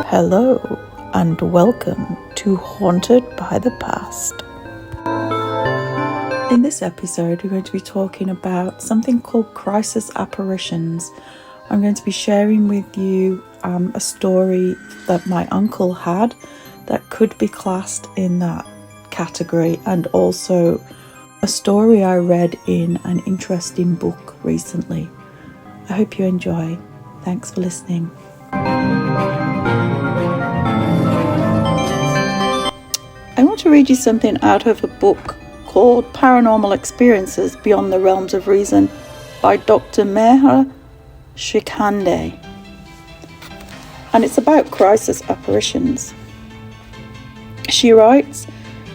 Hello and welcome to Haunted by the Past. In this episode, we're going to be talking about something called crisis apparitions. I'm going to be sharing with you a story that my uncle had that could be classed in that category, and also a story I read in an interesting book recently. I hope you enjoy. Thanks for listening. I want to read you something out of a book called Paranormal Experiences Beyond the Realms of Reason by Dr. Meher Shikhande. And it's about crisis apparitions. She writes,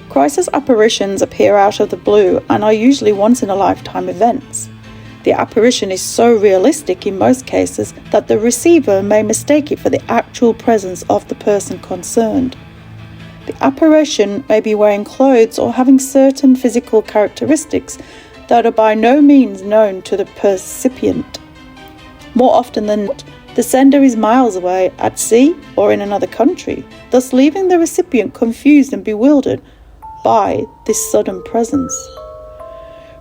crisis apparitions appear out of the blue and are usually once-in-a-lifetime events. The apparition is so realistic in most cases that the receiver may mistake it for the actual presence of the person concerned. The apparition may be wearing clothes or having certain physical characteristics that are by no means known to the percipient. More often than not, the sender is miles away, at sea or in another country, thus leaving the recipient confused and bewildered by this sudden presence.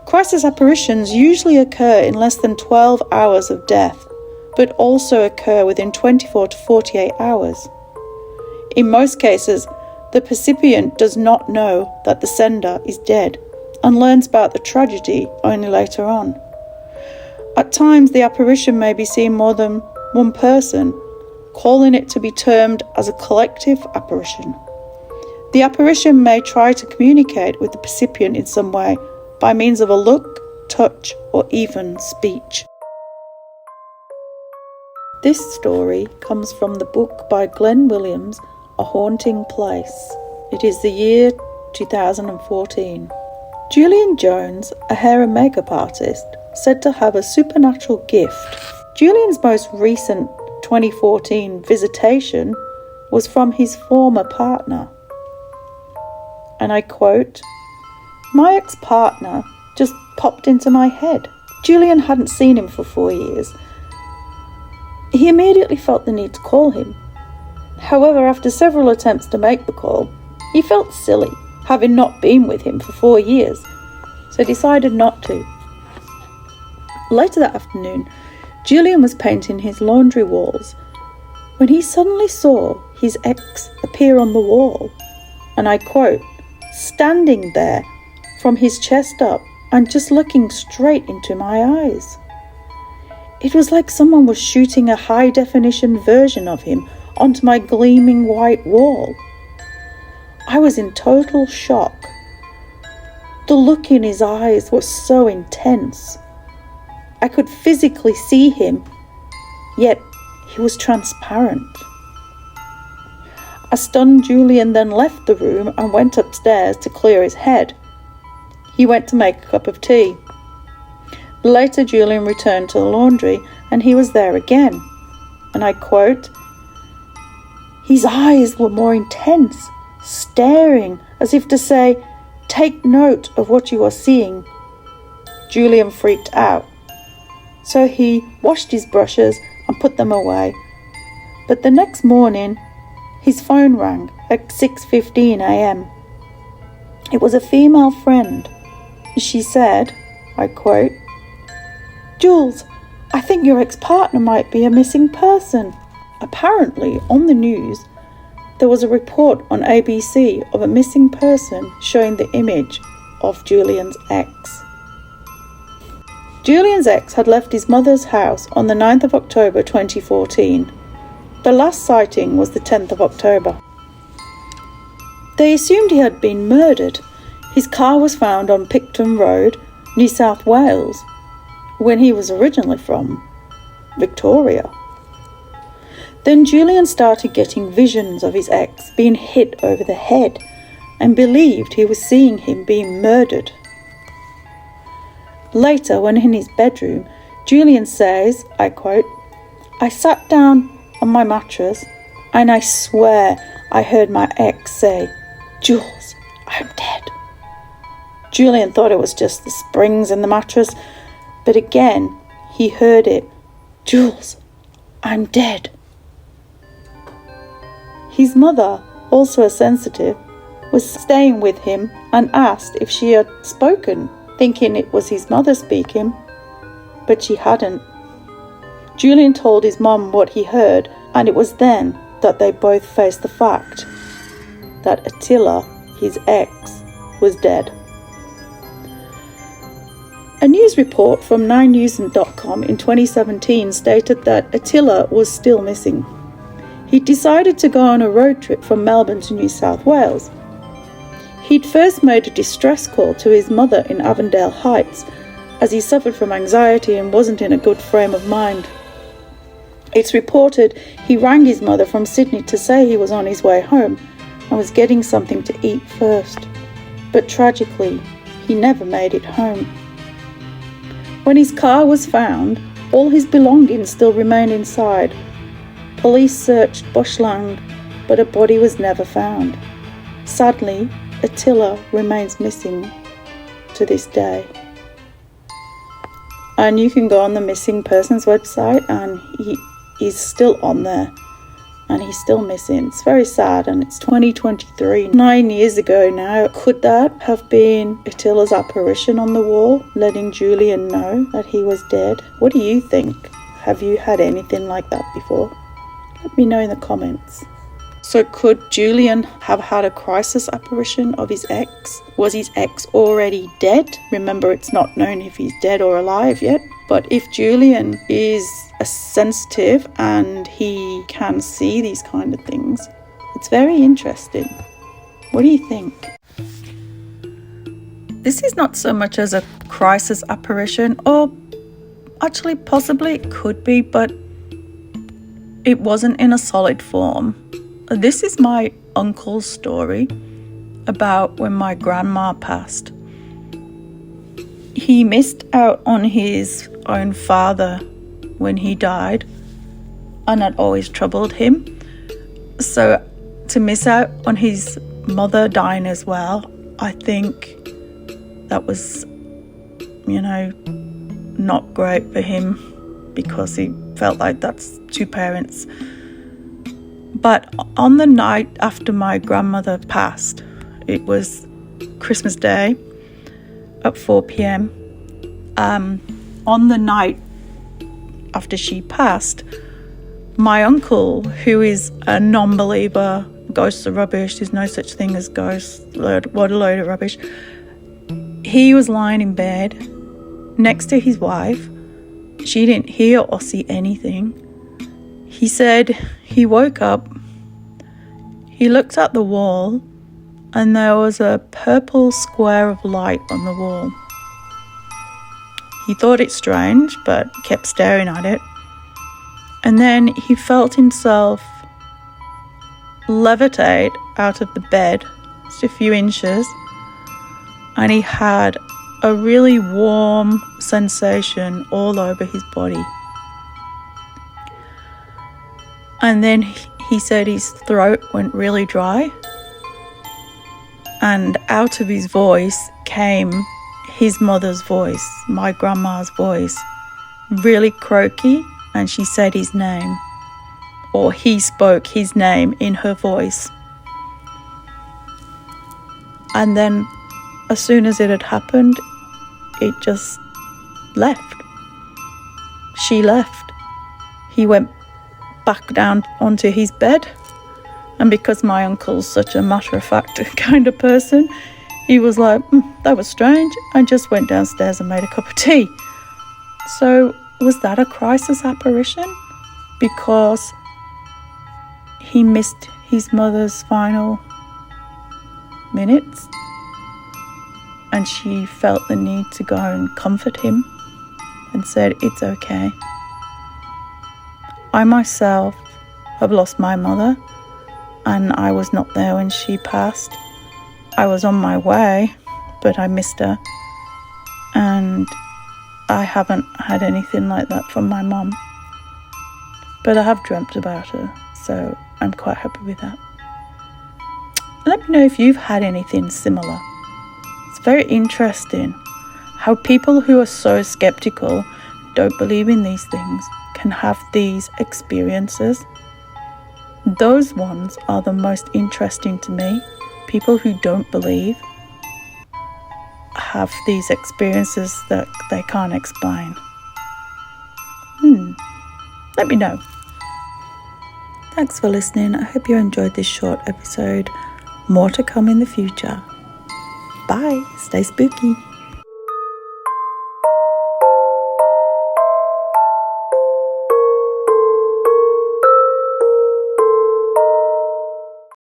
Crisis apparitions usually occur in less than 12 hours of death, but also occur within 24 to 48 hours. In most cases, the percipient does not know that the sender is dead and learns about the tragedy only later on. At times, the apparition may be seen more than one person, calling it to be termed as a collective apparition. The apparition may try to communicate with the percipient in some way by means of a look, touch, or even speech. This story comes from the book by Glenn Williams, A Haunting Place. It is the year 2014. Julian Jones, a hair and makeup artist, said to have a supernatural gift. Julian's most recent 2014 visitation was from his former partner. And I quote, "My ex-partner just popped into my head." Julian hadn't seen him for 4 years. He immediately felt the need to call him. However, after several attempts to make the call, he felt silly, having not been with him for 4 years, so decided not to. Later that afternoon, Julian was painting his laundry walls when he suddenly saw his ex appear on the wall, and I quote, "standing there from his chest up and just looking straight into my eyes." It was like someone was shooting a high-definition version of him onto my gleaming white wall. I was in total shock. The look in his eyes was so intense. I could physically see him, yet he was transparent. A stunned Julian then left the room and went upstairs to clear his head. He went to make a cup of tea. Later, Julian returned to the laundry and he was there again. And I quote, "His eyes were more intense, staring as if to say, 'Take note of what you are seeing.'" Julian freaked out. So he washed his brushes and put them away. But the next morning, his phone rang at 6:15 a.m. It was a female friend. She said, I quote, "Jules, I think your ex-partner might be a missing person." Apparently, on the news, there was a report on ABC of a missing person showing the image of Julian's ex. Julian's ex had left his mother's house on the 9th of October 2014. The last sighting was the 10th of October. They assumed he had been murdered. His car was found on Picton Road, New South Wales, when he was originally from Victoria. Then Julian started getting visions of his ex being hit over the head and believed he was seeing him being murdered. Later, when in his bedroom, Julian says, I quote, "I sat down on my mattress and I swear I heard my ex say, 'Jules, I'm dead.'" Julian thought it was just the springs in the mattress, but again he heard it, "Jules, I'm dead." His mother, also a sensitive, was staying with him and asked if she had spoken, thinking it was his mother speaking, but she hadn't. Julian told his mum what he heard, and it was then that they both faced the fact that Attila, his ex, was dead. A news report from 9newsand.com in 2017 stated that Attila was still missing. He decided to go on a road trip from Melbourne to New South Wales. He'd first made a distress call to his mother in Avondale Heights, as he suffered from anxiety and wasn't in a good frame of mind. It's reported he rang his mother from Sydney to say he was on his way home and was getting something to eat first. But tragically, he never made it home. When his car was found, all his belongings still remained inside. Police searched bushland, but a body was never found. Sadly, Attila remains missing to this day. And you can go on the missing persons website, and he is still on there, and he's still missing. It's very sad, and it's 2023, 9 years ago now. Could that have been Attila's apparition on the wall, letting Julian know that he was dead? What do you think? Have you had anything like that before? Let me know in the comments. So could Julian have had a crisis apparition of his ex? Was his ex already dead? Remember, it's not known if he's dead or alive yet. But if Julian is a sensitive and he can see these kind of things, it's very interesting. What do you think? This is not so much as a crisis apparition, or actually possibly it could be, but it wasn't in a solid form. This is my uncle's story about when my grandma passed. He missed out on his own father when he died, and that always troubled him. So to miss out on his mother dying as well, I think that was, not great for him, because he felt like that's two parents. But on the night after my grandmother passed, it was Christmas Day at 4 p.m. On the night after she passed, my uncle, who is a non-believer, ghosts are rubbish, there's no such thing as ghosts, what a load of rubbish, he was lying in bed next to his wife. She didn't hear or see anything. He said he woke up, he looked at the wall, and there was a purple square of light on the wall. He thought it strange, but kept staring at it. And then he felt himself levitate out of the bed, just a few inches, and he had a really warm sensation all over his body. And then he said his throat went really dry, and out of his voice came his mother's voice, my grandma's voice, really croaky, and she said his name, or he spoke his name in her voice. And then as soon as it had happened, it just left. She left. He went back down onto his bed, and because my uncle's such a matter-of-fact kind of person, he was like, that was strange, and just went downstairs and made a cup of tea. So was that a crisis apparition? Because he missed his mother's final minutes, and she felt the need to go and comfort him and said, it's okay. I myself have lost my mother, and I was not there when she passed. I was on my way, but I missed her, and I haven't had anything like that from my mum. But I have dreamt about her, so I'm quite happy with that. Let me know if you've had anything similar. It's very interesting how people who are so skeptical, don't believe in these things, can have these experiences. Those ones are the most interesting to me. People who don't believe have these experiences that they can't explain. Let me know. Thanks for listening. I hope you enjoyed this short episode. More to come in the future. Bye. Stay spooky.